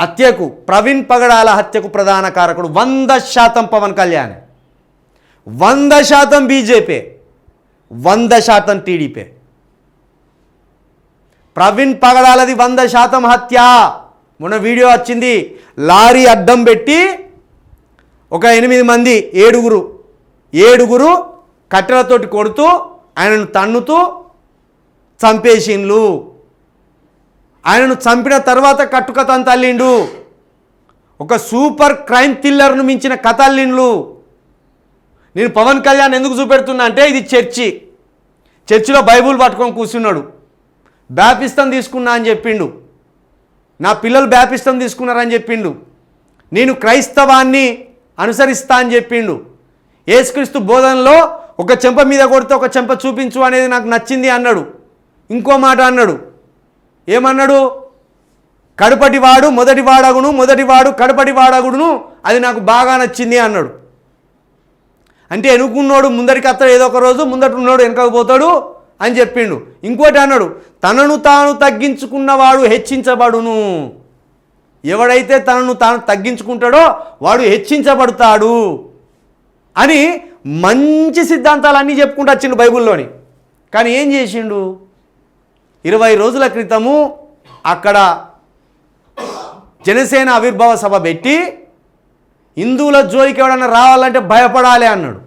హత్యకు, ప్రవీణ్ పగడాల హత్యకు ప్రధాన కారకుడు 100% పవన్ కళ్యాణ్, 100% బీజేపీ, 100% టీడీపీ. ప్రవీణ్ పగడాలది 100% హత్య. మొన్న వీడియో వచ్చింది, లారీ అడ్డం పెట్టి ఒక 8 మంది, ఏడుగురు కట్టెలతోటి కొడుతూ ఆయనను తన్నుతూ చంపేసిండ్లు. ఆయనను చంపిన తర్వాత కట్టుకథ తల్లిండు. ఒక సూపర్ క్రైమ్ థ్రిల్లర్ను మించిన కథ అల్లిండ్లు. నేను పవన్ కళ్యాణ్ ఎందుకు చూపెడుతున్నా అంటే, ఇది చర్చిలో బైబుల్ పట్టుకొని కూర్చున్నాడు. బ్యాప్టిజం తీసుకున్నా అని చెప్పిండు. నా పిల్లలు బ్యాప్టిజం తీసుకున్నారని చెప్పిండు. నేను క్రైస్తవాన్ని అనుసరిస్తా అని చెప్పిండు. యేసుక్రీస్తు బోధనలో ఒక చెంప మీద కొడితే ఒక చెంప చూపించు అనేది నాకు నచ్చింది అన్నాడు. ఇంకో మాట అన్నాడు, ఏమన్నాడు? కడపటివాడు మొదటివాడగును, మొదటివాడు కడపటివాడగును, అది నాకు బాగా నచ్చింది అన్నాడు. అంటే ఎనుకున్నోడు ముందరికి అత్తడు, ఏదో ఒక రోజు ముందట ఉన్నోడు వెనకపోతాడు అని చెప్పిండు. ఇంకోటి అన్నాడు, తనను తాను తగ్గించుకున్నవాడు హెచ్చించబడును. ఎవడైతే తనను తాను తగ్గించుకుంటాడో వాడు హెచ్చించబడతాడు అని మంచి సిద్ధాంతాలన్నీ చెప్పుకుంటూ వచ్చిండు బైబిల్లోని. కానీ ఏం చేసిండు? 20 రోజుల క్రితము అక్కడ జనసేన ఆవిర్భావ సభ పెట్టి హిందువుల జోలికి ఎవడన్నా రావాలంటే భయపడాలి అన్నాడు.